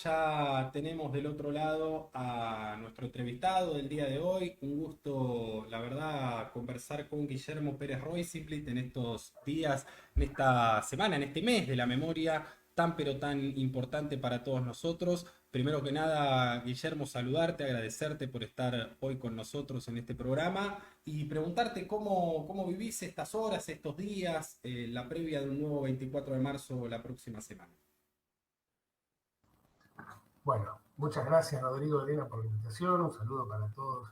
Ya tenemos del otro lado a nuestro entrevistado del día de hoy. Un gusto, la verdad, conversar con Guillermo Pérez Roisimplit en estos días, en esta semana, en este mes de la memoria tan pero tan importante para todos nosotros. Primero que nada, Guillermo, saludarte, agradecerte por estar hoy con nosotros en este programa y preguntarte cómo vivís estas horas, estos días, la previa de un nuevo 24 de marzo la próxima semana. Bueno, muchas gracias Rodrigo, Elena, por la invitación. Un saludo para todos,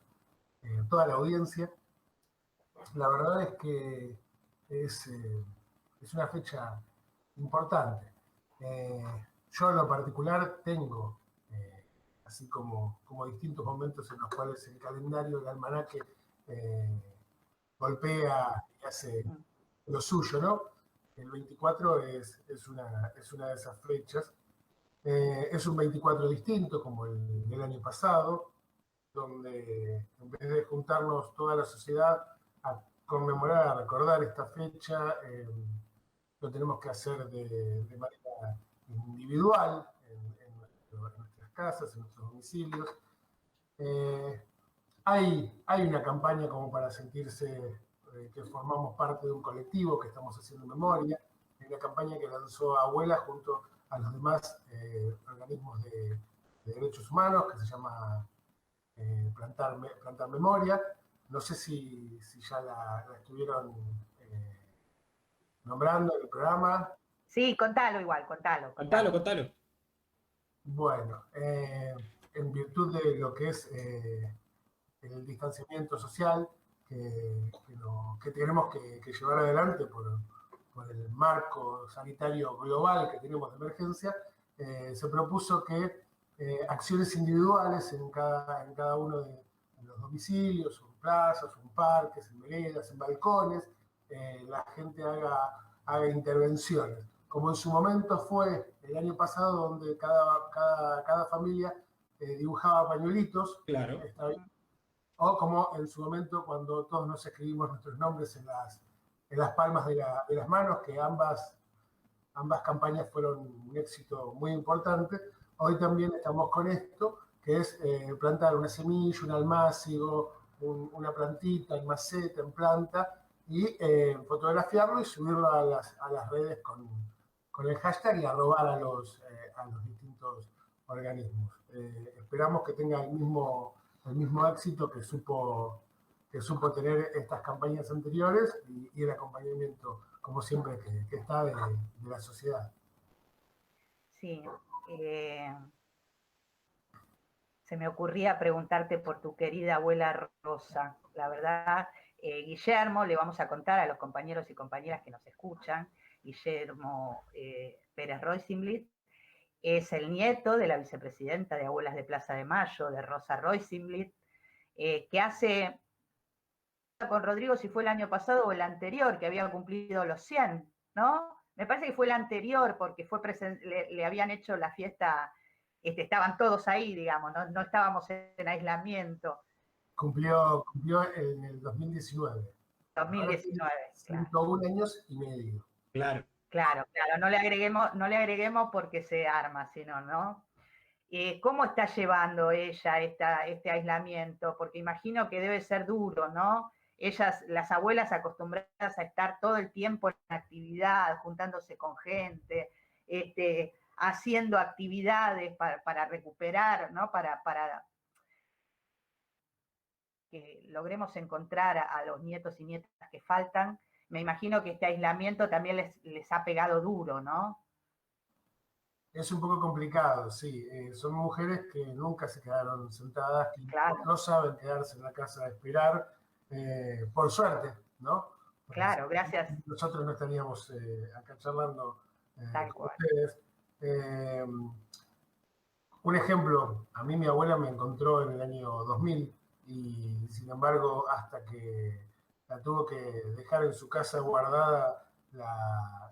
toda la audiencia. La verdad es que es, eh, es una fecha importante. Yo en lo particular tengo, eh, así como distintos momentos en los cuales el calendario, el almanaque, eh, golpea y hace lo suyo, ¿no? El 24 es una de esas fechas. Es un 24 distinto como el del año pasado, donde en vez de juntarnos toda la sociedad a conmemorar, a recordar esta fecha, lo tenemos que hacer de manera individual, en nuestras casas, en nuestros domicilios. Eh, hay una campaña como para sentirse que formamos parte de un colectivo, que estamos haciendo memoria. Hay una campaña que lanzó Abuela junto a los demás organismos de derechos humanos, que se llama Plantar Memoria. No sé si ya la estuvieron eh, nombrando en el programa. Sí, contalo igual, contalo, Contalo, contalo. contalo. Bueno, en virtud de lo que es el distanciamiento social que tenemos que llevar adelante por el marco sanitario global que tenemos de emergencia, se propuso que acciones individuales en cada uno de los domicilios, o en plazas, o en parques, en veredas, en balcones, la gente haga intervenciones. Como en su momento fue el año pasado, donde cada familia dibujaba pañuelitos, Claro. esta vez, o como en su momento cuando todos nos escribimos nuestros nombres en las palmas de las manos, que ambas campañas fueron un éxito muy importante. Hoy también estamos con esto, que es plantar una semilla, un almácigo, una plantita en maceta, en planta, y fotografiarlo y subirlo a las redes con el hashtag y arrobar a los distintos organismos. Esperamos que tenga el mismo éxito que supo tener estas campañas anteriores y el acompañamiento, como siempre, que está de la sociedad. Sí, eh, se me ocurría preguntarte por tu querida abuela Rosa. La verdad, Guillermo, le vamos a contar a los compañeros y compañeras que nos escuchan, Guillermo Pérez Roisimblit es el nieto de la vicepresidenta de Abuelas de Plaza de Mayo, de Rosa Roisimblit, que hace con Rodrigo si fue el año pasado o el anterior, que había cumplido los 100, ¿no? Me parece que fue el anterior porque le habían hecho la fiesta, estaban todos ahí, digamos, no estábamos en aislamiento. Cumplió en el 2019. Ahora tiene 2019, claro. 101 años y medio. Claro. Claro, claro, no le agreguemos porque se arma, sino, ¿no? ¿Cómo está llevando ella este aislamiento? Porque imagino que debe ser duro, ¿no? Ellas, las abuelas acostumbradas a estar todo el tiempo en actividad, juntándose con gente, haciendo actividades para recuperar, ¿no? Para que logremos encontrar a los nietos y nietas que faltan. Me imagino que este aislamiento también les ha pegado duro, ¿no? Es un poco complicado, sí. Son mujeres que nunca se quedaron sentadas, que Claro, no saben quedarse en la casa a esperar, por suerte, ¿no? Porque si claro, gracias, nosotros no estaríamos acá charlando tal con cual. ustedes. Eh, un ejemplo, a mí mi abuela me encontró en el año 2000 y sin embargo hasta que la tuvo que dejar en su casa guardada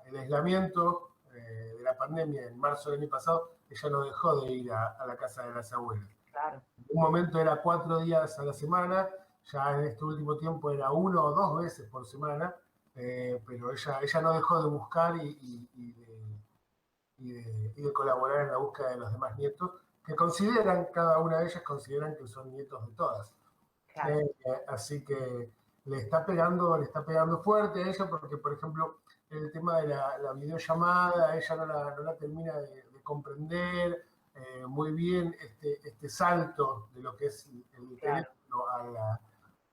el aislamiento de la pandemia en marzo del año pasado, ella no dejó de ir a la casa de las abuelas. Claro. En un momento era 4 días a la semana, ya en este último tiempo era 1 o 2 veces por semana, pero ella no dejó de buscar y de colaborar en la búsqueda de los demás nietos, que cada una de ellas consideran que son nietos de todas. Claro. Así que le está pegando fuerte a ella porque, por ejemplo, el tema de la videollamada, ella no la termina de comprender muy bien este salto de lo que es el teléfono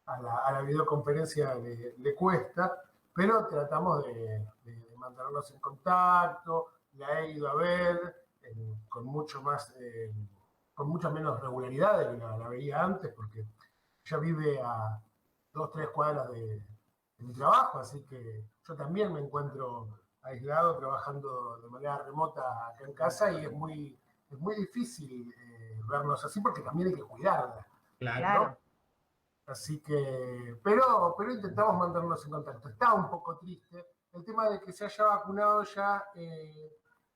a la videoconferencia le cuesta, pero tratamos de mantenernos en contacto, la he ido a ver con mucho más, con mucha menos regularidad de que la veía antes, porque ella vive a 2, 3 cuadras de mi trabajo, así que yo también me encuentro aislado, trabajando de manera remota acá en casa, y es muy difícil vernos así porque también hay que cuidarla. Claro. ¿No? Así que, pero intentamos mantenernos en contacto. Está un poco triste. El tema de que se haya vacunado ya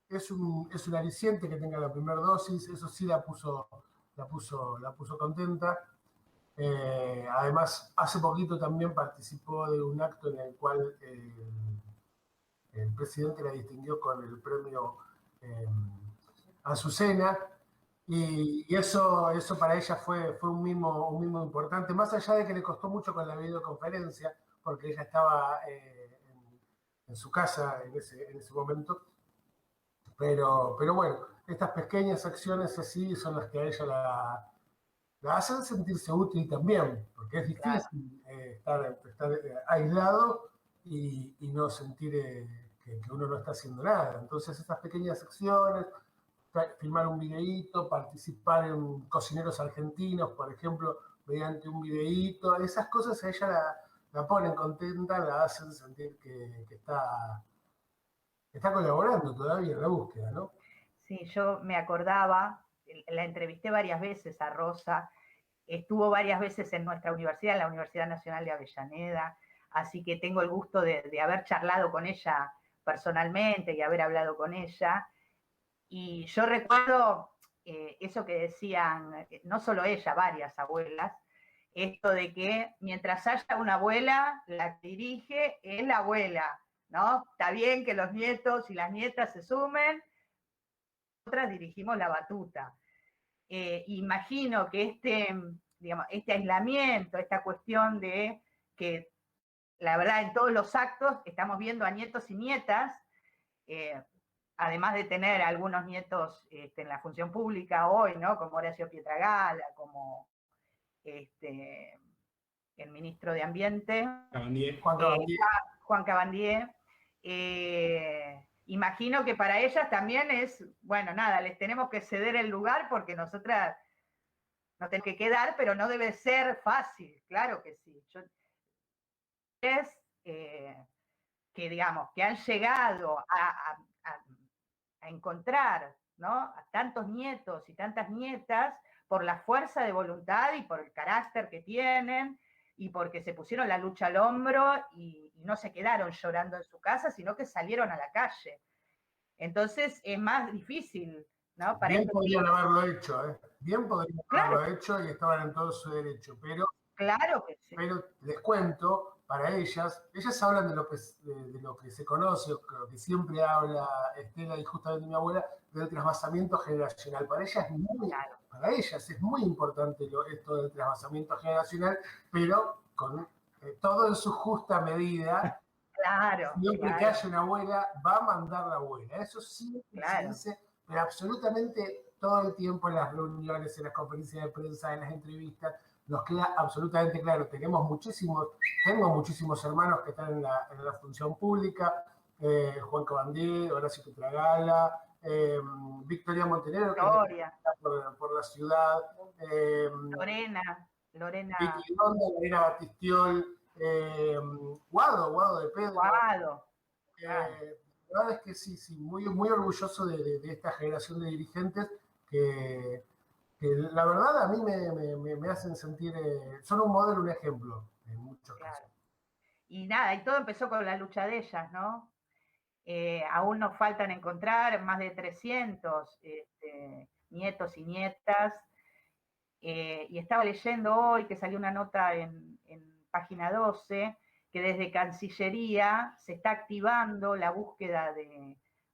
es un aliciente que tenga la primera dosis, eso sí la puso contenta. Además, hace poquito también participó de un acto en el cual el presidente la distinguió con el premio Azucena, y eso para ella fue un mimo importante, más allá de que le costó mucho con la videoconferencia, porque ella estaba en su casa en ese momento. Pero bueno, estas pequeñas acciones así son las que a ella la hacen sentirse útil también, porque es difícil estar aislado y no sentir que uno no está haciendo nada. Entonces, estas pequeñas acciones, filmar un videíto, participar en Cocineros Argentinos, por ejemplo, mediante un videíto, esas cosas a ella la ponen contenta, la hacen sentir que está colaborando todavía en la búsqueda, ¿no? Sí, yo me acordaba, la entrevisté varias veces a Rosa, estuvo varias veces en nuestra universidad, en la Universidad Nacional de Avellaneda, así que tengo el gusto de haber charlado con ella personalmente y haber hablado con ella. Y yo recuerdo eso que decían, no solo ella, varias abuelas, esto de que mientras haya una abuela, la que dirige es la abuela, ¿no? Está bien que los nietos y las nietas se sumen, nosotras dirigimos la batuta. Imagino que digamos, este aislamiento, esta cuestión de que, la verdad, en todos los actos estamos viendo a nietos y nietas, además de tener algunos nietos en la función pública hoy, ¿no? Como Horacio Pietragala, como el ministro de Ambiente, Juan Cabandier. Imagino que para ellas también es, bueno, nada, les tenemos que ceder el lugar porque nosotras nos tenemos que quedar, pero no debe ser fácil, claro que sí. Que digamos, que han llegado a encontrar, ¿no?, a tantos nietos y tantas nietas por la fuerza de voluntad y por el carácter que tienen y porque se pusieron la lucha al hombro y no se quedaron llorando en su casa, sino que salieron a la calle. Entonces es más difícil, ¿no? Para bien podrían haberlo hecho, ¿eh? Bien podrían haberlo hecho y estaban en todo su derecho, pero... Claro que sí. Pero les cuento, para ellas hablan de lo que se conoce, lo que siempre habla Estela y justamente mi abuela, del trasvasamiento generacional. Para ellas es muy importante esto del trasvasamiento generacional, pero con todo en su justa medida. Claro. Siempre que haya una abuela, va a mandar la abuela. Eso sí se dice, pero absolutamente todo el tiempo en las reuniones, en las conferencias de prensa, en las entrevistas, nos queda absolutamente claro. Tengo muchísimos hermanos que están en la función pública, Juan Cabandier, Horacio Pietragala, Victoria Montenegro, que está por la ciudad, Lorena Vicky Ronda, Lorena Batistiol, Guado de Pedro. La verdad es que sí, muy orgulloso de esta generación de dirigentes que la verdad a mí me hacen sentir, son un modelo, un ejemplo en muchos casos. Y nada, y todo empezó con la lucha de ellas, ¿no? Aún nos faltan encontrar más de 300 nietos y nietas. Y estaba leyendo hoy que salió una nota en página 12 que desde Cancillería se está activando la búsqueda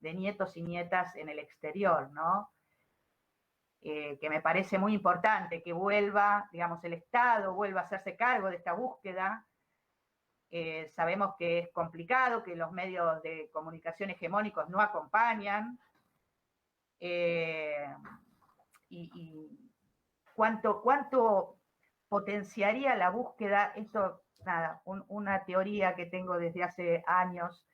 de nietos y nietas en el exterior, ¿no? Que me parece muy importante que vuelva, digamos, el Estado vuelva a hacerse cargo de esta búsqueda. Sabemos que es complicado, que los medios de comunicación hegemónicos no acompañan. Y cuánto potenciaría la búsqueda, esto, nada, una teoría que tengo desde hace años,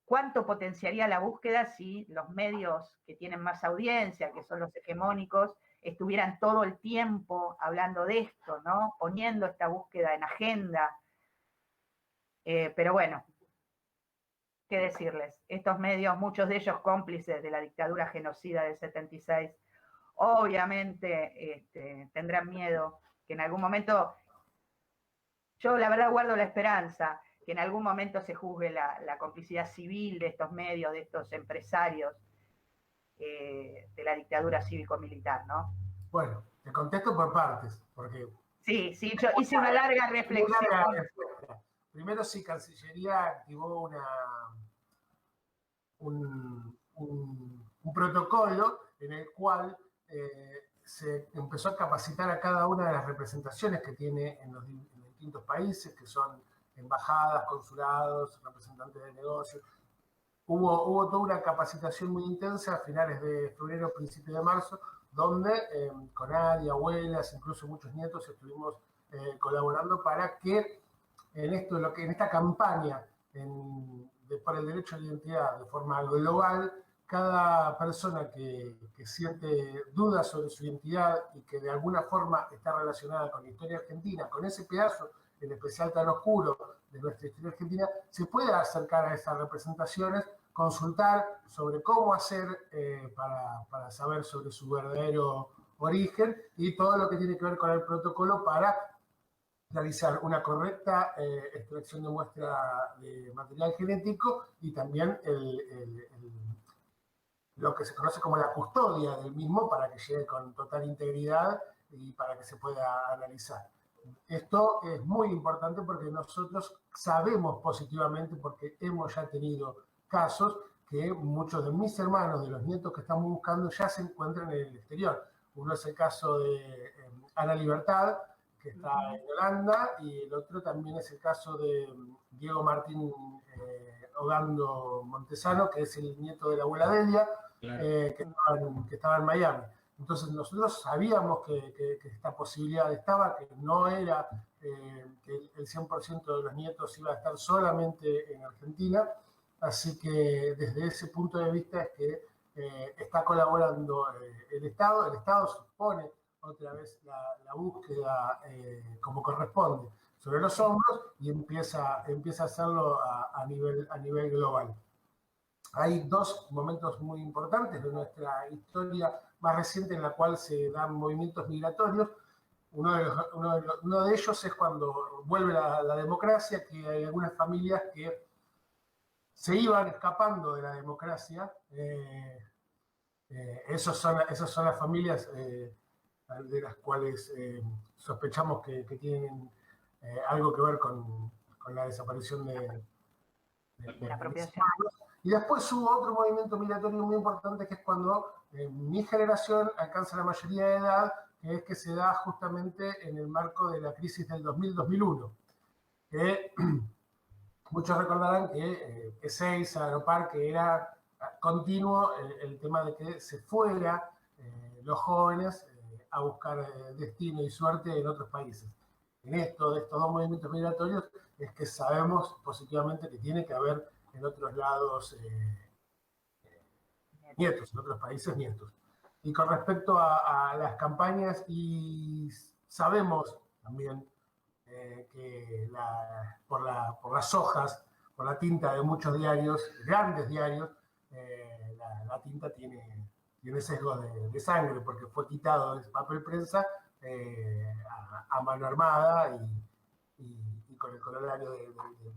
cuánto potenciaría la búsqueda si los medios que tienen más audiencia, que son los hegemónicos, estuvieran todo el tiempo hablando de esto, ¿no? Poniendo esta búsqueda en agenda. Pero bueno, ¿qué decirles? Estos medios, muchos de ellos cómplices de la dictadura genocida del 76, obviamente tendrán miedo que en algún momento, yo la verdad guardo la esperanza, que en algún momento se juzgue la complicidad civil de estos medios, de estos empresarios de la dictadura cívico-militar, ¿no? Bueno, te contesto por partes, porque... Sí, yo hice una larga reflexión. Primero, sí, Cancillería activó un protocolo en el cual se empezó a capacitar a cada una de las representaciones que tiene en los distintos países, que son embajadas, consulados, representantes de negocios. Hubo toda una capacitación muy intensa a finales de febrero, principios de marzo, donde con Adi, abuelas, incluso muchos nietos estuvimos colaborando para que en esta campaña por el derecho a la identidad de forma global, cada persona que siente dudas sobre su identidad y que de alguna forma está relacionada con la historia argentina, con ese pedazo, en especial tan oscuro, de nuestra historia argentina, se puede acercar a esas representaciones, consultar sobre cómo hacer para saber sobre su verdadero origen y todo lo que tiene que ver con el protocolo para realizar una correcta extracción de muestra de material genético y también lo que se conoce como la custodia del mismo para que llegue con total integridad y para que se pueda analizar. Esto es muy importante porque nosotros sabemos positivamente, porque hemos ya tenido casos, que muchos de mis hermanos, de los nietos que estamos buscando, ya se encuentran en el exterior. Uno es el caso de Ana Libertad, que está en Holanda, y el otro también es el caso de Diego Martín Ogando Montesano, que es el nieto de la abuela Delia, claro. que estaba en Miami. Entonces nosotros sabíamos que esta posibilidad estaba, que no era que el 100% de los nietos iba a estar solamente en Argentina, así que desde ese punto de vista es que está colaborando el Estado supone otra vez la búsqueda como corresponde sobre los hombros y empieza a hacerlo a nivel global. Hay dos momentos muy importantes de nuestra historia más reciente en la cual se dan movimientos migratorios. Uno de ellos es cuando vuelve la democracia, que hay algunas familias que se iban escapando de la democracia. Esas son las familias de las cuales sospechamos que tienen algo que ver con la desaparición de la apropiación. Y después hubo otro movimiento migratorio muy importante, que es cuando mi generación alcanza la mayoría de edad, que es que se da justamente en el marco de la crisis del 2000-2001. Que muchos recordarán que Ezeiza, Aeropar, que era continuo el tema de que se fuera los jóvenes a buscar destino y suerte en otros países. En de estos dos movimientos migratorios es que sabemos positivamente que tiene que haber en otros lados nietos, en otros países nietos. Y con respecto a las campañas, y sabemos también que por las hojas, por la tinta de muchos diarios, grandes diarios, la tinta tiene sesgo de sangre porque fue quitado de papel prensa a mano armada y con el corolario del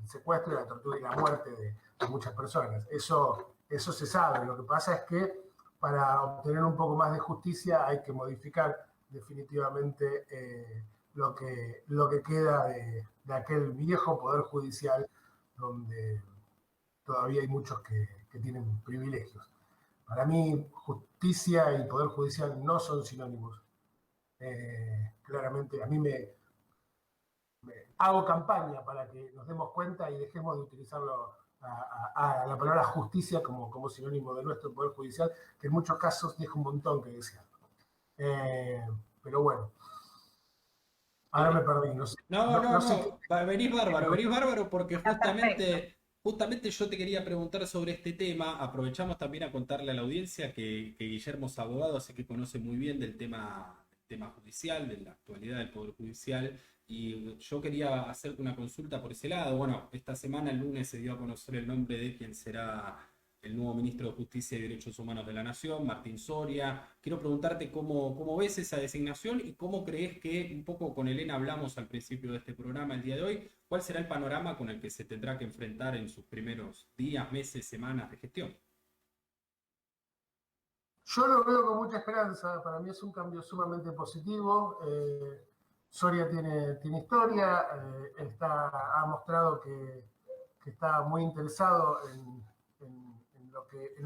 secuestro, de la tortura y la muerte de muchas personas. Eso se sabe. Lo que pasa es que para obtener un poco más de justicia hay que modificar definitivamente lo que queda de aquel viejo poder judicial donde todavía hay muchos que tienen privilegios. Para mí, justicia y poder judicial no son sinónimos. Claramente, a mí me hago campaña para que nos demos cuenta y dejemos de utilizarlo a la palabra justicia como sinónimo de nuestro poder judicial, que en muchos casos deja un montón que desear. Pero bueno, ahora me perdí, no sé. No. Sé qué. Venís bárbaro porque Está perfecto. justamente yo te quería preguntar sobre este tema. Aprovechamos también a contarle a la audiencia que Guillermo es abogado, así que conoce muy bien del tema judicial, de la actualidad del Poder Judicial. Y yo quería hacerte una consulta por ese lado. Bueno, esta semana, el lunes, se dio a conocer el nombre de quien será el nuevo ministro de Justicia y Derechos Humanos de la Nación, Martín Soria. Quiero preguntarte cómo ves esa designación y cómo crees que, un poco con Elena hablamos al principio de este programa el día de hoy, cuál será el panorama con el que se tendrá que enfrentar en sus primeros días, meses, semanas de gestión. Yo lo veo con mucha esperanza, para mí es un cambio sumamente positivo. Soria tiene historia, ha mostrado que está muy interesado en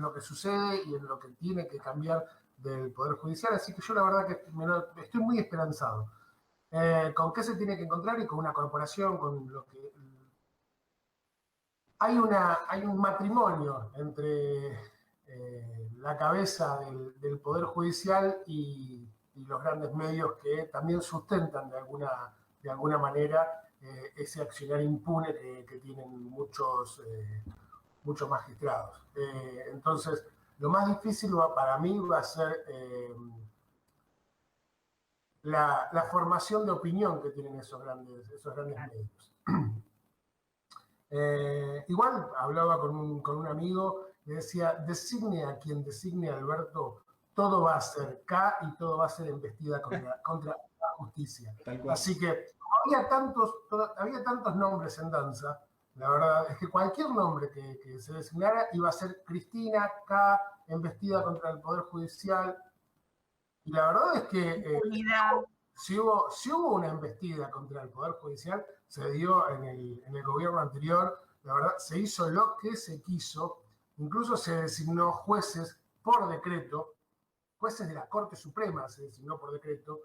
lo que sucede y en lo que tiene que cambiar del Poder Judicial, así que yo la verdad que estoy muy esperanzado. ¿Con qué se tiene que encontrar? Y con una corporación, con lo que... Hay un matrimonio entre la cabeza del Poder Judicial y los grandes medios que también sustentan de alguna manera ese accionar impune que tienen muchos magistrados. Entonces, lo más difícil para mí va a ser la formación de opinión que tienen esos grandes medios. Igual hablaba con un amigo y decía, designe a quien designe Alberto, todo va a ser K y todo va a ser embestida contra la justicia. Tal cual. Así que había tantos nombres en danza, la verdad es que cualquier nombre que se designara iba a ser Cristina K, embestida contra el Poder Judicial. Y la verdad es que si hubo una embestida contra el Poder Judicial, se dio en el gobierno anterior, la verdad, se hizo lo que se quiso, incluso se designó jueces por decreto, jueces de la Corte Suprema se designó por decreto,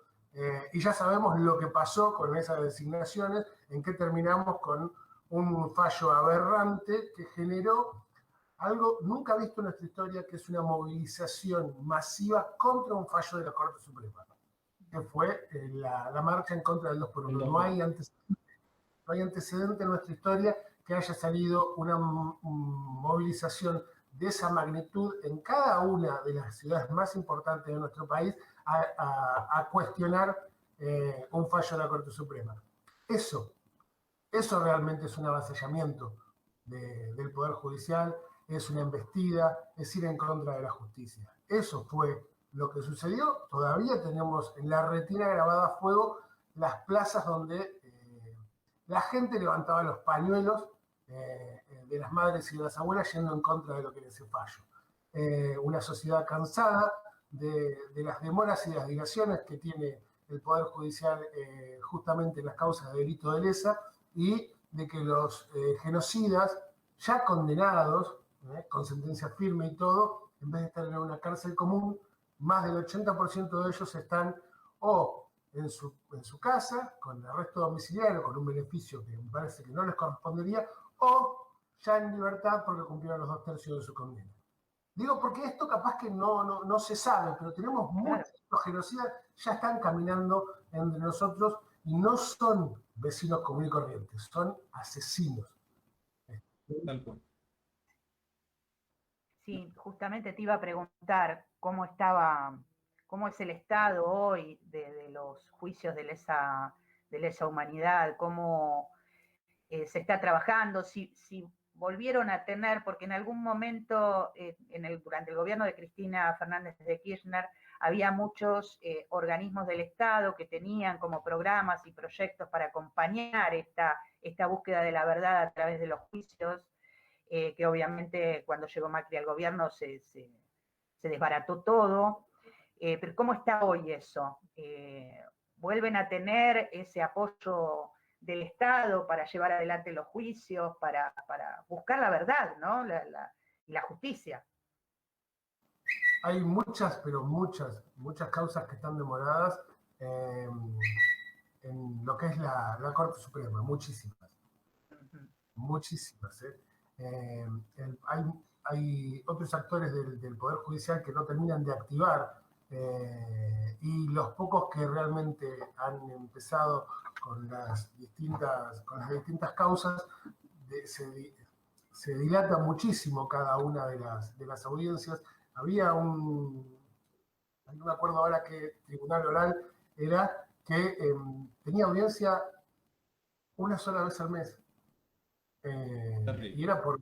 y ya sabemos lo que pasó con esas designaciones, en que terminamos con un fallo aberrante que generó algo nunca visto en nuestra historia, que es una movilización masiva contra un fallo de la Corte Suprema, que fue la marcha en contra del 2x1. No hay antecedente en nuestra historia que haya salido una movilización de esa magnitud en cada una de las ciudades más importantes de nuestro país a cuestionar un fallo de la Corte Suprema. Eso realmente es un avasallamiento del Poder Judicial, es una embestida, es ir en contra de la justicia. Eso fue lo que sucedió. Todavía tenemos en la retina grabada a fuego las plazas donde la gente levantaba los pañuelos de las madres y de las abuelas yendo en contra de lo que era ese fallo. Una sociedad cansada de las demoras y de las dilaciones que tiene el Poder Judicial justamente en las causas de delito de lesa, y de que los genocidas ya condenados, con sentencia firme y todo, en vez de estar en una cárcel común, más del 80% de ellos están o en su casa, con arresto domiciliario, con un beneficio que me parece que no les correspondería, o ya en libertad porque cumplieron los 2/3 de su condena. Digo porque esto capaz que no se sabe, pero tenemos muchos genocidas ya están caminando entre nosotros y no son vecinos comunes y corrientes, son asesinos. Tal cual. Sí, justamente te iba a preguntar cómo es el estado hoy de los juicios de lesa humanidad, cómo se está trabajando, si volvieron a tener, porque en algún momento durante el gobierno de Cristina Fernández de Kirchner había muchos organismos del Estado que tenían como programas y proyectos para acompañar esta búsqueda de la verdad a través de los juicios, que obviamente cuando llegó Macri al gobierno se desbarató todo. Pero ¿cómo está hoy eso? ¿Vuelven a tener ese apoyo del Estado para llevar adelante los juicios, para buscar la verdad, ¿no? Y la justicia. Hay muchas, pero muchas causas que están demoradas en lo que es la Corte Suprema, muchísimas. Muchísimas. Hay otros actores del Poder Judicial que no terminan de activar y los pocos que realmente han empezado con las distintas causas, se dilata muchísimo cada una de las audiencias. Había no me acuerdo ahora qué tribunal oral era, que tenía audiencia una sola vez al mes. Y era por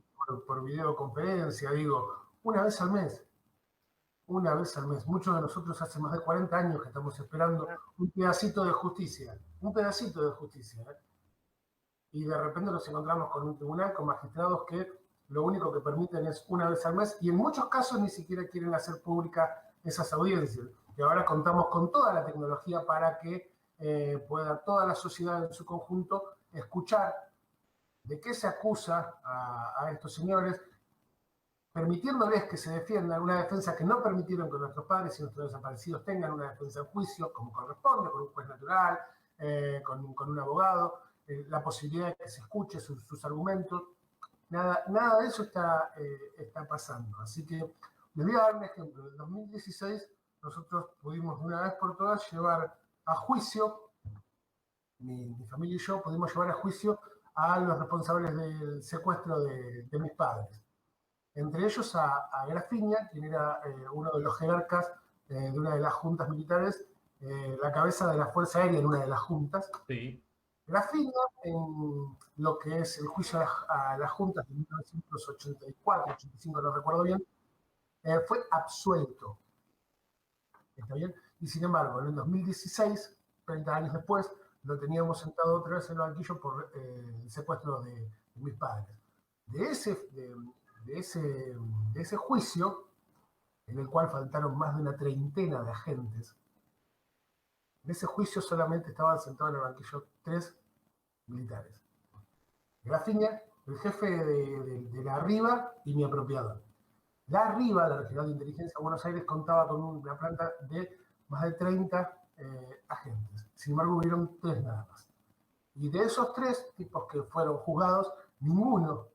videoconferencia, digo, una vez al mes. Una vez al mes. Muchos de nosotros hace más de 40 años que estamos esperando un pedacito de justicia. Un pedacito de justicia. Y de repente nos encontramos con un tribunal, con magistrados que lo único que permiten es una vez al mes, y en muchos casos ni siquiera quieren hacer públicas esas audiencias. Y ahora contamos con toda la tecnología para que pueda toda la sociedad en su conjunto escuchar de qué se acusa a estos señores, permitiéndoles que se defiendan una defensa que no permitieron que nuestros padres y nuestros desaparecidos tengan una defensa en juicio, como corresponde, con un juez natural, con un abogado, la posibilidad de que se escuche sus argumentos. Nada de eso está pasando. Así que les voy a dar un ejemplo. En el 2016 nosotros pudimos de una vez por todas llevar a juicio, mi familia y yo pudimos llevar a juicio a los responsables del secuestro de mis padres. Entre ellos a Grafiña, quien era uno de los jerarcas de una de las juntas militares, la cabeza de la Fuerza Aérea en una de las juntas. Sí. Grafiña, en lo que es el juicio a las juntas de 1984, 85, no recuerdo bien, fue absuelto. ¿Está bien? Y sin embargo, en el 2016, 30 años después, lo teníamos sentado otra vez en el banquillo por el secuestro de mis padres. De ese juicio, en el cual faltaron más de una treintena de agentes, en ese juicio solamente estaban sentados en el banquillo 3 militares. Grafiña, el jefe de la Arriba y mi apropiador. La Arriba, la Regional de Inteligencia de Buenos Aires, contaba con una planta de más de 30 agentes. Sin embargo, hubieron 3 nada más. Y de esos 3 tipos que fueron juzgados, ninguno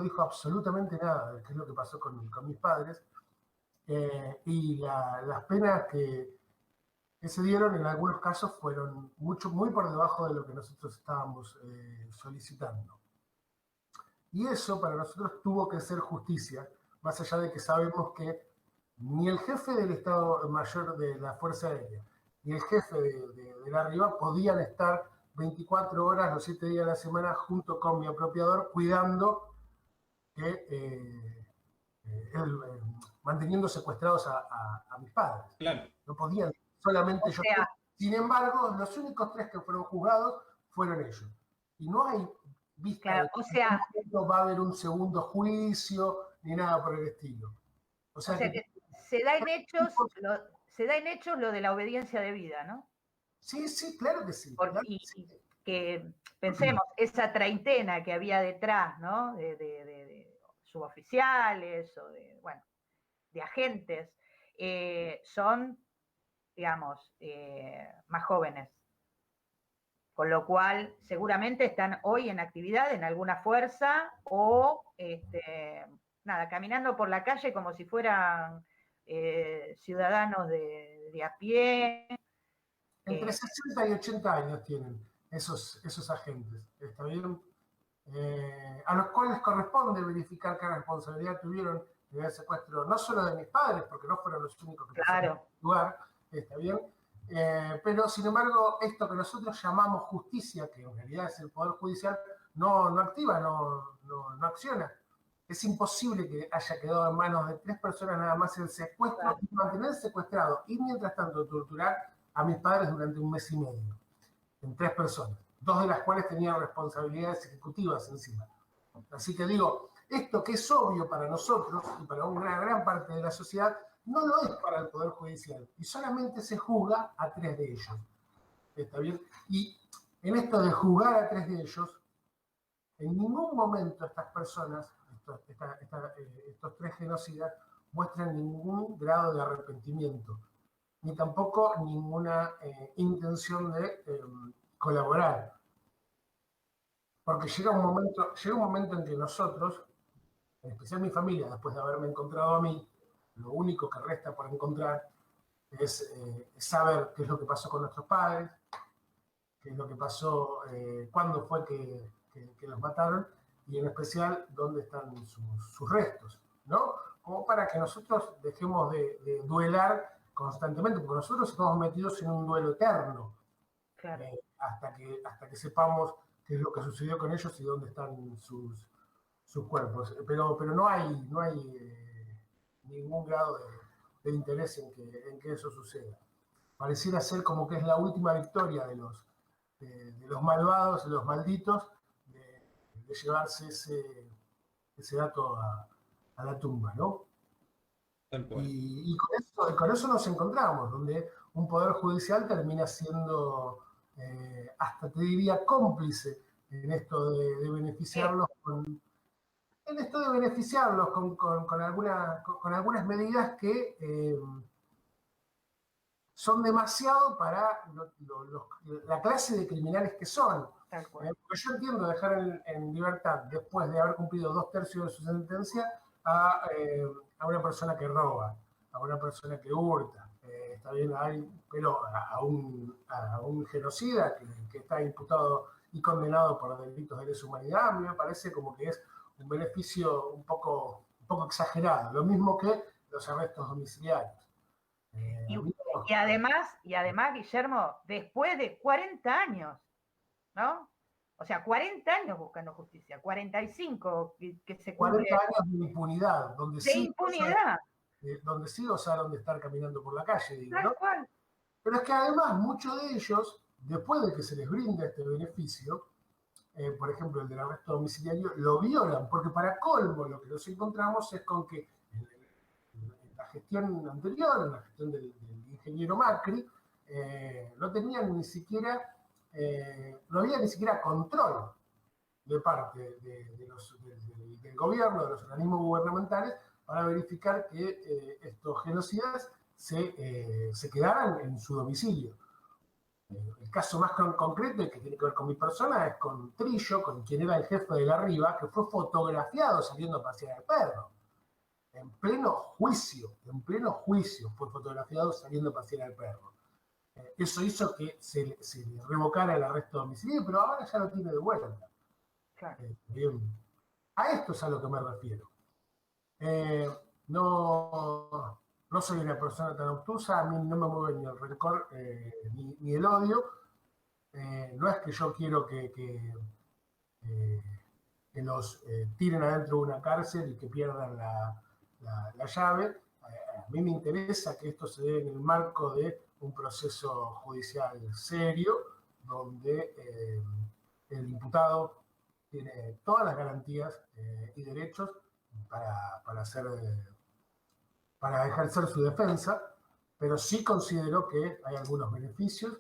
dijo absolutamente nada de qué es lo que pasó con mis padres. Y las penas que se dieron en algunos casos fueron muy por debajo de lo que nosotros estábamos solicitando. Y eso para nosotros tuvo que ser justicia, más allá de que sabemos que ni el jefe del Estado Mayor de la Fuerza Aérea, ni el jefe de la Arriba podían estar 24 horas, los 7 días de la semana, junto con mi apropiador, cuidando manteniendo secuestrados a mis padres. Claro. No podían, solamente ellos. Sin embargo, los únicos 3 que fueron juzgados fueron ellos. Y no hay vista claro, de que va a haber un segundo juicio, ni nada por el estilo. O sea que se da en hechos lo de la obediencia debida, ¿no? Sí, claro que sí. Claro que sí. Y que pensemos, esa treintena que había detrás, ¿no? De suboficiales o de agentes, son, digamos, más jóvenes. Con lo cual, seguramente están hoy en actividad en alguna fuerza o, caminando por la calle como si fueran ciudadanos de a pie. Entre 60 y 80 años tienen esos agentes, ¿está bien? A los cuales corresponde verificar qué responsabilidad tuvieron en el secuestro, no solo de mis padres, porque no fueron los únicos que claro. lugar, ¿está bien? Pero, sin embargo, esto que nosotros llamamos justicia, que en realidad es el Poder Judicial, no activa, no acciona. Es imposible que haya quedado en manos de 3 personas nada más el secuestro y mantener secuestrado y, mientras tanto, torturar a mis padres durante 1 mes y medio, en 3 personas, 2 de las cuales tenían responsabilidades ejecutivas encima. Así que digo, esto que es obvio para nosotros y para una gran parte de la sociedad, no lo es para el Poder Judicial, y solamente se juzga a 3 de ellos. ¿Está bien? Y en esto de jugar a 3 de ellos, en ningún momento estas personas, estos 3 genocidas, muestran ningún grado de arrepentimiento, ni tampoco ninguna intención de colaborar. Porque llega un momento en que nosotros, en especial mi familia, después de haberme encontrado a mí, lo único que resta por encontrar es saber qué es lo que pasó con nuestros padres, qué es lo que pasó, cuándo fue que los mataron, y en especial dónde están sus restos, ¿no? Como para que nosotros dejemos de duelar constantemente, porque nosotros estamos metidos en un duelo eterno, Claro. hasta que sepamos qué es lo que sucedió con ellos y dónde están sus cuerpos. Pero no hay ningún grado de interés en que eso suceda. Pareciera ser como que es la última victoria de los malvados, de los malditos, de llevarse ese dato a la tumba, ¿no? Tal cual. Y con eso nos encontramos, donde un poder judicial termina siendo, hasta te diría, cómplice en esto de beneficiarlos con algunas medidas que son demasiado para la clase de criminales que son. Tal cual. Porque yo entiendo dejar en libertad, después de haber cumplido 2/3 de su sentencia, a una persona que roba, a una persona que hurta, está bien, pero a un genocida que está imputado y condenado por delitos de lesa humanidad, a mí me parece como que es un beneficio un poco exagerado, lo mismo que los arrestos domiciliarios. Y además, Guillermo, después de 40 años, ¿no? O sea, 40 años buscando justicia, 45 que se cumple. 40 años de impunidad, donde sí gozaron de estar caminando por la calle, digo, ¿no? Tal cual. Pero es que además muchos de ellos, después de que se les brinda este beneficio, por ejemplo el del arresto domiciliario, lo violan, porque para colmo lo que nos encontramos es con que en la gestión anterior, en la gestión del ingeniero Macri, no tenían ni siquiera, no había ni siquiera control de parte del gobierno, de los organismos gubernamentales, para verificar que estos genocidas se quedaran en su domicilio. El caso más concreto y que tiene que ver con mi persona es con Trillo, con quien era el jefe de la Riva, que fue fotografiado saliendo a pasear al perro. En pleno juicio fue fotografiado saliendo a pasear al perro. Eso hizo que se le revocara el arresto domiciliario, pero ahora ya lo tiene de vuelta. Claro. Bien. A esto es a lo que me refiero. No soy una persona tan obtusa, a mí no me mueve ni el rencor ni el odio. No es que yo quiero que los tiren adentro de una cárcel y que pierdan la llave. A mí me interesa que esto se dé en el marco de un proceso judicial serio, donde el imputado tiene todas las garantías y derechos para ejercer su defensa, pero sí considero que hay algunos beneficios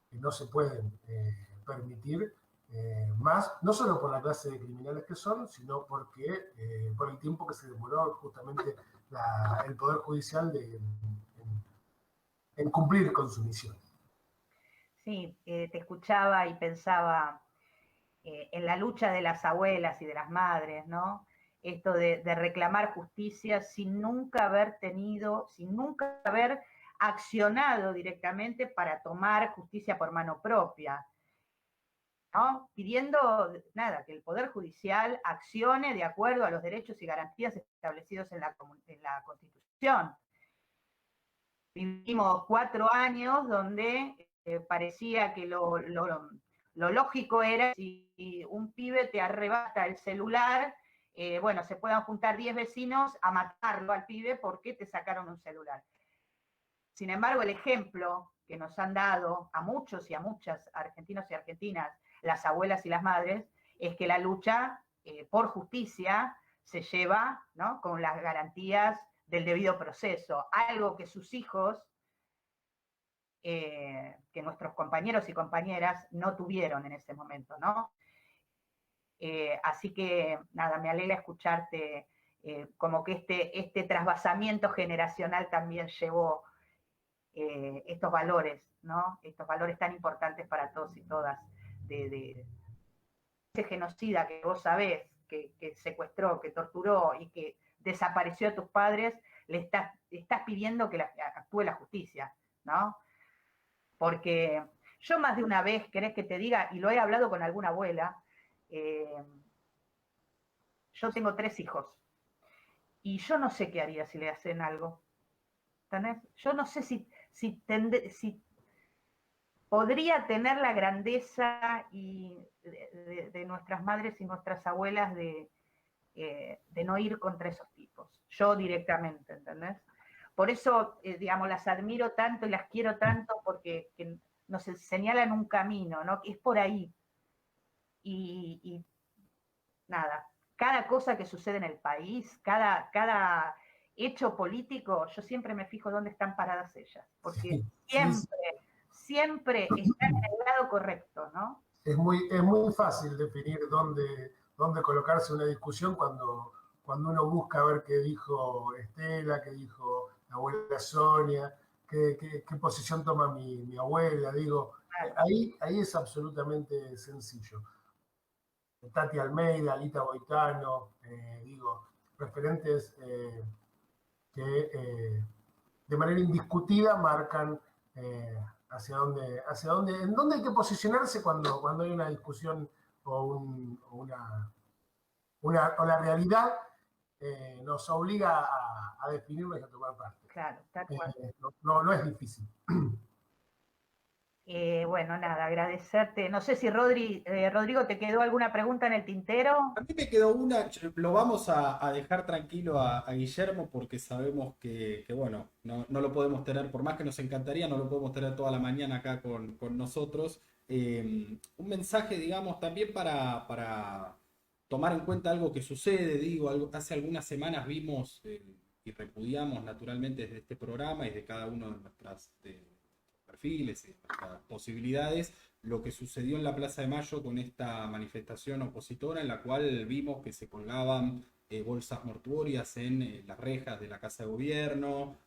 que no se pueden permitir más, no solo por la clase de criminales que son, sino por el tiempo que se demoró justamente el Poder Judicial en cumplir con su misión. Sí, te escuchaba y pensaba en la lucha de las abuelas y de las madres, ¿no? Esto de reclamar justicia sin nunca haber accionado directamente para tomar justicia por mano propia, ¿no? Pidiendo, nada, que el Poder Judicial accione de acuerdo a los derechos y garantías establecidos en la Constitución. Vivimos 4 años donde parecía que lo lógico era, si un pibe te arrebata el celular, bueno, se puedan juntar 10 vecinos a matarlo al pibe porque te sacaron un celular. Sin embargo, el ejemplo que nos han dado a muchos y a muchas argentinos y argentinas, las abuelas y las madres, es que la lucha por justicia se lleva, ¿no?, con las garantías del debido proceso, algo que sus hijos, que que nuestros compañeros y compañeras no tuvieron en ese momento, ¿no? Así que, nada, me alegra escucharte, como que este trasvasamiento generacional también llevó estos valores, ¿no? Estos valores tan importantes para todos y todas, de ese genocida que vos sabés, que secuestró, que torturó y que desapareció a tus padres, le estás pidiendo que actúe la justicia, ¿no? Porque yo más de una vez, querés que te diga, y lo he hablado con alguna abuela, yo tengo 3 hijos, y yo no sé qué haría si le hacen algo, ¿entendés? Yo no sé si podría tener la grandeza de nuestras madres y nuestras abuelas de no ir contra esos tipos, yo directamente, ¿entendés? Por eso, digamos, las admiro tanto y las quiero tanto porque nos señalan un camino, ¿no? Que es por ahí. Y nada, cada cosa que sucede en el país, cada hecho político, yo siempre me fijo dónde están paradas ellas, porque siempre están en el lado correcto, ¿no? Es muy fácil definir dónde colocarse una discusión cuando uno busca ver qué dijo Estela, qué dijo la abuela Sonia, qué posición toma mi abuela. Digo, ahí es absolutamente sencillo. Tati Almeida, Alita Boitano, digo, referentes que de manera indiscutida marcan en dónde hay que posicionarse cuando hay una discusión o la realidad nos obliga a definirnos y a tomar parte. Claro, tal cual. No es difícil. Bueno, nada, agradecerte. No sé si Rodrigo, ¿te quedó alguna pregunta en el tintero? A mí me quedó una, lo vamos a dejar tranquilo a Guillermo porque sabemos que, bueno, no lo podemos tener, por más que nos encantaría, no lo podemos tener toda la mañana acá con nosotros. Un mensaje, digamos, también para tomar en cuenta algo que sucede, digo, hace algunas semanas vimos y repudiamos naturalmente desde este programa y de cada uno de nuestros perfiles y nuestras posibilidades lo que sucedió en la Plaza de Mayo con esta manifestación opositora en la cual vimos que se colgaban bolsas mortuorias en las rejas de la Casa de Gobierno.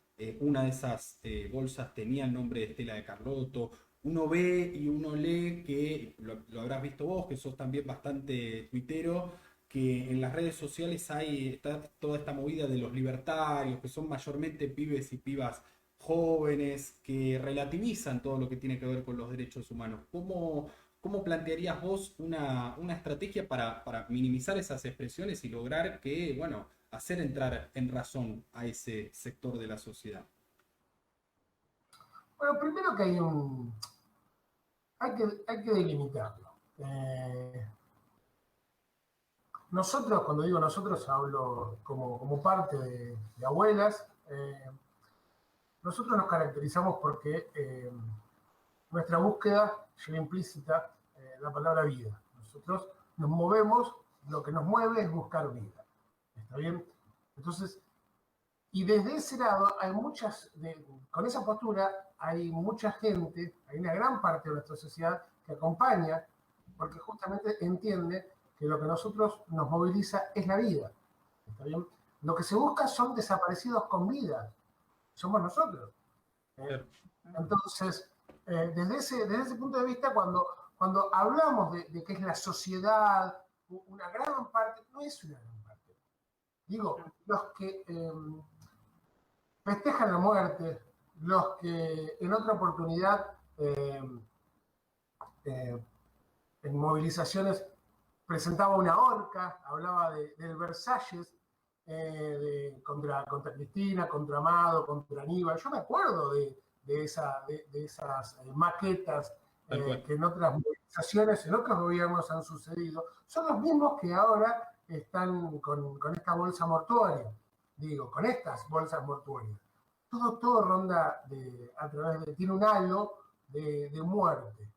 Una de esas bolsas tenía el nombre de Estela de Carlotto. Uno ve y uno lee que, lo habrás visto vos, que sos también bastante tuitero, que en las redes sociales está toda esta movida de los libertarios, que son mayormente pibes y pibas jóvenes que relativizan todo lo que tiene que ver con los derechos humanos. ¿Cómo plantearías vos una estrategia para minimizar esas expresiones y lograr que, bueno, hacer entrar en razón a ese sector de la sociedad? Bueno, primero que hay que delimitarlo. Nosotros, cuando digo nosotros, hablo como parte de abuelas. Nosotros nos caracterizamos porque nuestra búsqueda lleva implícita la palabra vida. Nosotros nos movemos, lo que nos mueve es buscar vida. ¿Está bien? Entonces, y desde ese lado, con esa postura, hay mucha gente, hay una gran parte de nuestra sociedad que acompaña, porque justamente entiende que lo que nosotros nos moviliza es la vida. ¿Está bien? Lo que se busca son desaparecidos con vida. Somos nosotros. Entonces, desde ese punto de vista, cuando hablamos de que es la sociedad, una gran parte, no es una gran parte. Digo, los que festejan la muerte, los que en otra oportunidad en movilizaciones presentaba una horca, hablaba del Versalles, contra Cristina, contra Amado, contra Aníbal. Yo me acuerdo de esas maquetas que en otras movilizaciones, en otros gobiernos han sucedido. Son los mismos que ahora están con esta bolsa mortuoria. Digo, con estas bolsas mortuorias. Todo ronda a través de, tiene un halo de muerte.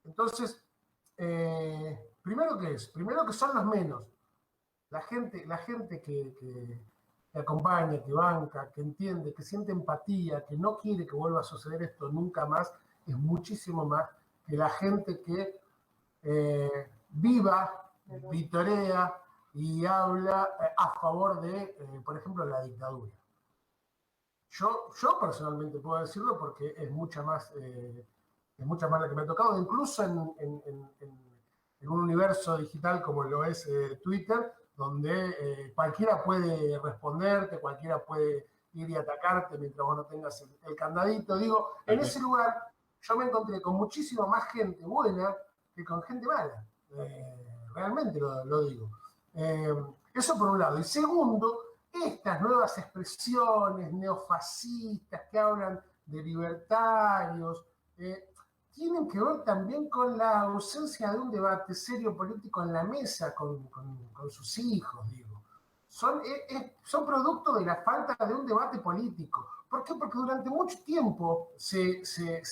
Entonces, primero que son los menos. La gente que acompaña, que banca, que entiende, que siente empatía, que no quiere que vuelva a suceder esto nunca más, es muchísimo más que la gente que viva, vitorea y habla a favor de, por ejemplo, la dictadura. Yo personalmente puedo decirlo porque es mucha más la que me ha tocado, incluso en un universo digital como lo es Twitter, donde cualquiera puede responderte, cualquiera puede ir y atacarte mientras vos no tengas el candadito. Digo, en ese lugar yo me encontré con muchísima más gente buena que con gente mala. Realmente lo digo. Eso por un lado. Y segundo, estas nuevas expresiones neofascistas que hablan de libertarios, tienen que ver también con la ausencia de un debate serio político en la mesa con sus hijos, digo. Son producto de la falta de un debate político. ¿Por qué? Porque durante mucho tiempo se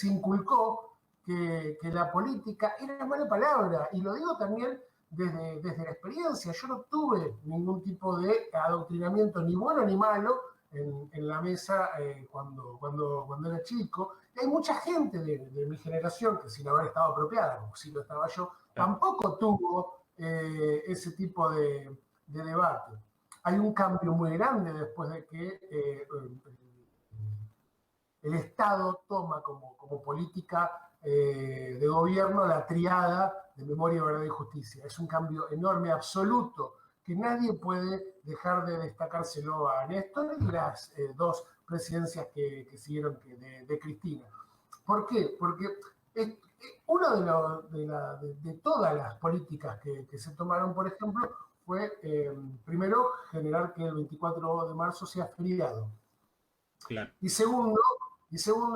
inculcó que la política era mala palabra, y lo digo también desde la experiencia. Yo no tuve ningún tipo de adoctrinamiento, ni bueno ni malo, en la mesa cuando era chico. Y hay mucha gente de mi generación que, sin haber estado apropiada, como si lo estaba yo, tampoco tuvo ese tipo de debate. Hay un cambio muy grande después de que el Estado toma como política de gobierno la triada de memoria, verdad y justicia. Es un cambio enorme, absoluto, que nadie puede dejar de destacárselo a Néstor y las dos presidencias que siguieron de Cristina. ¿Por qué? Porque una de todas las políticas que se tomaron, por ejemplo, fue primero generar que el 24 de marzo sea feriado. Claro. Y segundo,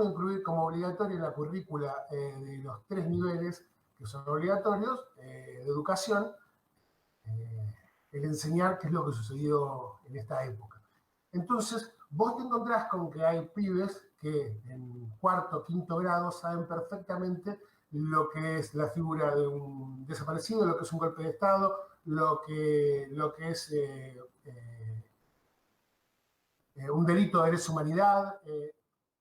incluir como obligatorio en la currícula de los 3 niveles que son obligatorios de educación, el enseñar qué es lo que sucedió en esta época. Entonces, vos te encontrás con que hay pibes que en cuarto, quinto grado saben perfectamente lo que es la figura de un desaparecido, lo que es un golpe de Estado, lo que es un delito de lesa humanidad.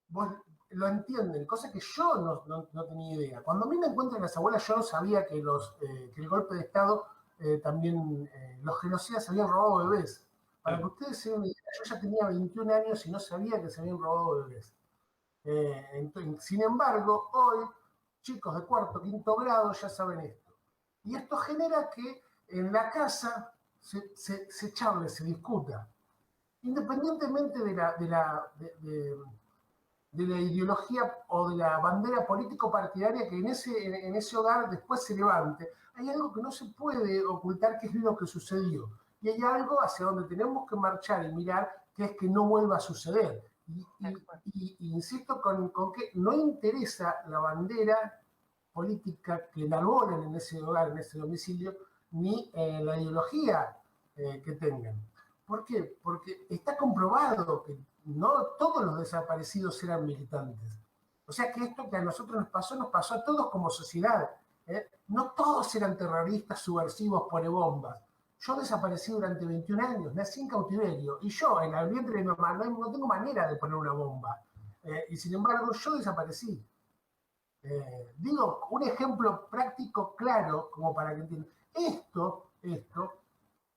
Vos lo entienden, cosa que yo no tenía idea. Cuando a mí me encuentran las abuelas, yo no sabía que el golpe de Estado también, los genocidas habían robado bebés. Para que ustedes se den una idea, yo ya tenía 21 años y no sabía que se habían robado bebés. Sin embargo, hoy, chicos de cuarto, quinto grado ya saben esto. Y esto genera que en la casa se charle, se discuta. Independientemente de la ideología o de la bandera político-partidaria que en ese hogar después se levante, hay algo que no se puede ocultar, que es lo que sucedió. Y hay algo hacia donde tenemos que marchar y mirar, que es que no vuelva a suceder. Y insisto con que no interesa la bandera política que enarbolen en ese hogar, en ese domicilio, ni la ideología que tengan. ¿Por qué? Porque está comprobado que no todos los desaparecidos eran militantes. O sea que esto que a nosotros nos pasó a todos como sociedad. No todos eran terroristas, subversivos, ponebombas. Yo desaparecí durante 21 años, nací en cautiverio, y yo en el vientre de mi mamá no tengo manera de poner una bomba. Y sin embargo, yo desaparecí. Digo, un ejemplo práctico, claro, como para que entiendan. Esto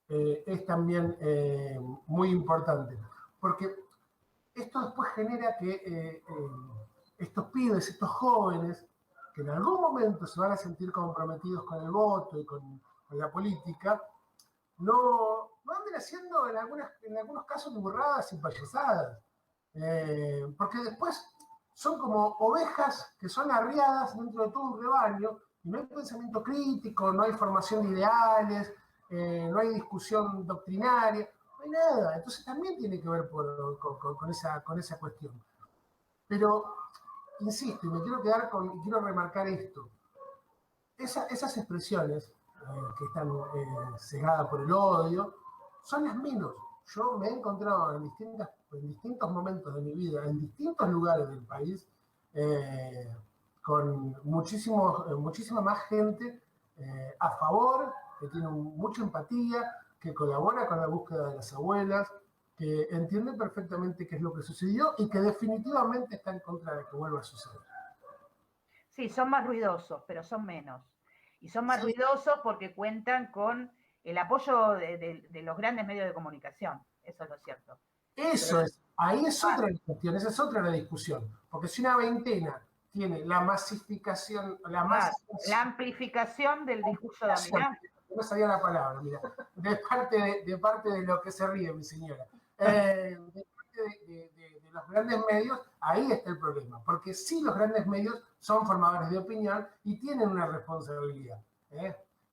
es también muy importante, porque esto después genera que estos pibes, estos jóvenes, que en algún momento se van a sentir comprometidos con el voto y con la política, no anden haciendo en algunos casos burradas y payasadas, porque después son como ovejas que son arriadas dentro de todo un rebaño, y no hay pensamiento crítico, no hay formación de ideales, no hay discusión doctrinaria, no hay nada. Entonces también tiene que ver con esa cuestión. Pero, insisto, y me quiero quedar y quiero remarcar esto. Esas expresiones que están cegadas por el odio son las menos. Yo me he encontrado en distintos momentos de mi vida, en distintos lugares del país, con muchísima más gente a favor, que tiene mucha empatía, que colabora con la búsqueda de las abuelas, que entiende perfectamente qué es lo que sucedió y que definitivamente está en contra de que vuelva a suceder. Sí, son más ruidosos, pero son menos. Y son más Sí. ruidosos porque cuentan con el apoyo de los grandes medios de comunicación. Eso es lo cierto. Eso es, ahí es otra cuestión, esa es otra la discusión. Porque si una veintena tiene la masificación, la amplificación del discurso dominante. No sabía la palabra, mira, de parte de lo que se ríe mi señora. De parte de los grandes medios, ahí está el problema. Porque sí, los grandes medios son formadores de opinión y tienen una responsabilidad.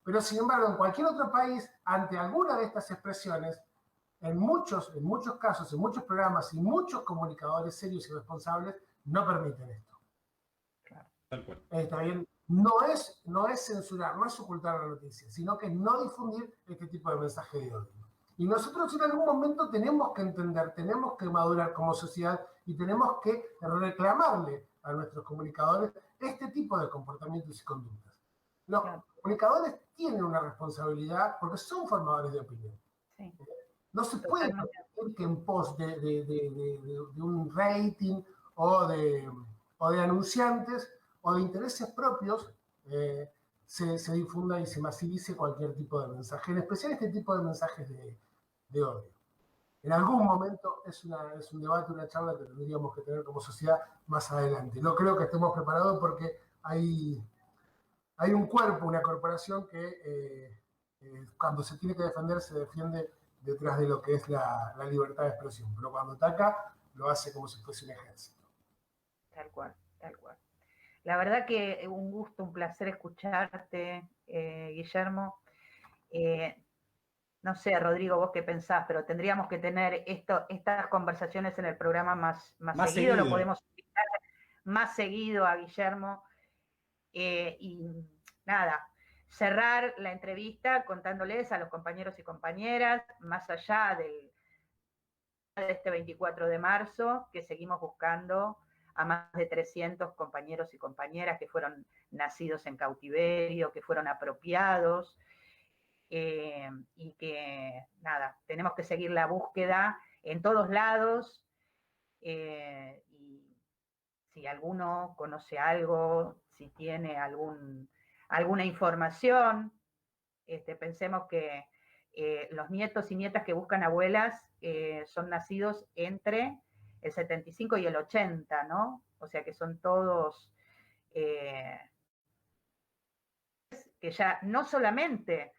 Pero sin embargo, en cualquier otro país, ante alguna de estas expresiones, en muchos casos, en muchos programas y muchos comunicadores serios y responsables no permiten esto. Claro. Tal cual. Está bien. No es censurar, no es ocultar la noticia, sino que no difundir este tipo de mensaje de odio. Y nosotros en algún momento tenemos que entender, tenemos que madurar como sociedad y tenemos que reclamarle a nuestros comunicadores este tipo de comportamientos y conductas. Los comunicadores tienen una responsabilidad porque son formadores de opinión. Sí. No se puede permitir que en pos de un rating o de anunciantes o de intereses propios se difunda y se masivice cualquier tipo de mensaje, en especial este tipo de mensajes de odio. En algún momento es un debate, una charla que tendríamos que tener como sociedad más adelante. No creo que estemos preparados porque hay un cuerpo, una corporación que cuando se tiene que defender, se defiende detrás de lo que es la libertad de expresión. Pero cuando ataca, lo hace como si fuese un ejército. Tal cual, tal cual. La verdad que un gusto, un placer escucharte, Guillermo. No sé, Rodrigo, vos qué pensás, pero tendríamos que tener estas conversaciones en el programa más seguido. Lo podemos invitar más seguido a Guillermo. Y nada, cerrar la entrevista contándoles a los compañeros y compañeras, más allá de este 24 de marzo, que seguimos buscando a más de 300 compañeros y compañeras que fueron nacidos en cautiverio, que fueron apropiados, y que, nada, tenemos que seguir la búsqueda en todos lados, y si alguno conoce algo, si tiene alguna información, pensemos que los nietos y nietas que buscan abuelas son nacidos entre el 75 y el 80, ¿no? O sea que son todos que ya no solamente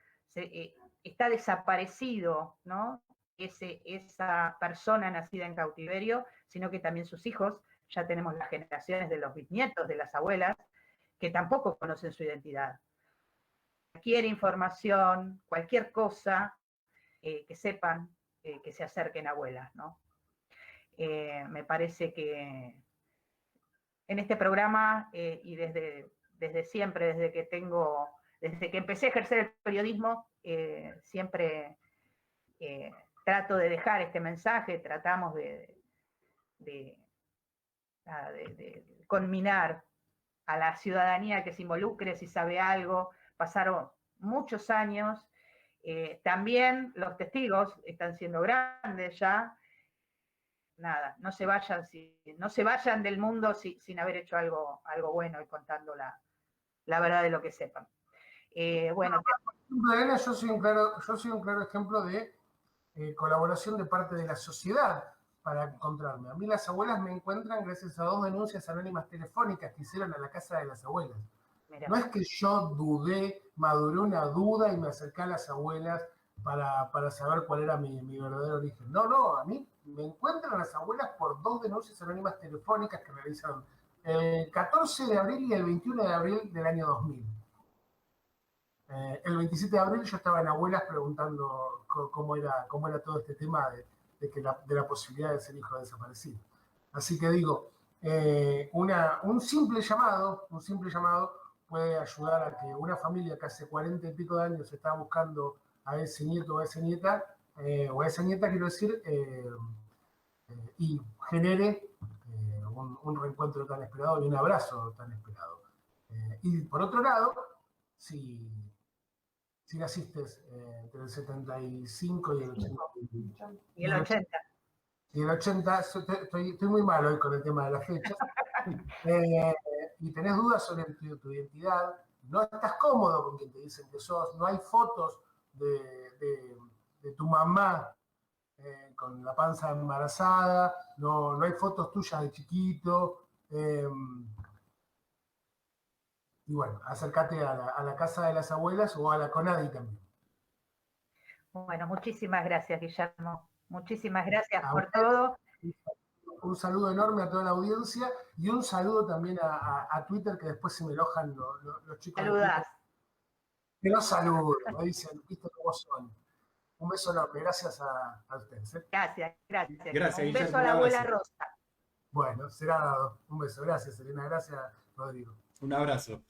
está desaparecido, ¿no? Esa persona nacida en cautiverio, sino que también sus hijos, ya tenemos las generaciones de los bisnietos, de las abuelas, que tampoco conocen su identidad. Cualquier información, cualquier cosa que sepan, que se acerquen a abuelas, ¿no? Me parece que en este programa y desde siempre, desde que empecé a ejercer el periodismo, siempre trato de dejar este mensaje, tratamos de conminar a la ciudadanía que se involucre si sabe algo. Pasaron muchos años, también los testigos están siendo grandes ya. Nada, no se vayan del mundo sin haber hecho algo bueno y contando la verdad de lo que sepan. Bueno, Elena, yo soy un claro ejemplo de colaboración de parte de la sociedad para encontrarme. A mí las abuelas me encuentran gracias a 2 denuncias anónimas telefónicas que hicieron a la casa de las abuelas. Mirá. No es que yo maduré una duda y me acerqué a las abuelas para saber cuál era mi verdadero origen. No, a mí me encuentran las abuelas por 2 denuncias anónimas telefónicas que realizaron el 14 de abril y el 21 de abril del año 2000. El 27 de abril yo estaba en Abuelas preguntando cómo era todo este tema de la posibilidad de ser hijo desaparecido. Así que digo, un simple llamado puede ayudar a que una familia que hace 40 y pico de años está buscando a ese nieto o a esa nieta, quiero decir, y genere un reencuentro tan esperado y un abrazo tan esperado. Y por otro lado, si naciste entre el 75 y el 80. Y el 80. Y el 80, estoy muy mal hoy con el tema de las fechas. Y tenés dudas sobre tu identidad, no estás cómodo con quien te dicen que sos, no hay fotos de tu mamá con la panza embarazada, no hay fotos tuyas de chiquito. Y bueno, acércate a la casa de las abuelas o a la CONADI también. Bueno, muchísimas gracias, Guillermo. Muchísimas gracias A por ustedes, todo. un saludo enorme a toda la audiencia y un saludo también a Twitter, que después se me enojan los chicos de Twitter. Saludás. Que no saludo, me dicen, viste cómo son. Un beso enorme, gracias a ustedes. Gracias, gracias. Gracias, Un beso Guillermo, a un la abuela abrazo. Rosa. Bueno, será dado. Un beso, gracias Elena, gracias Rodrigo. Un abrazo.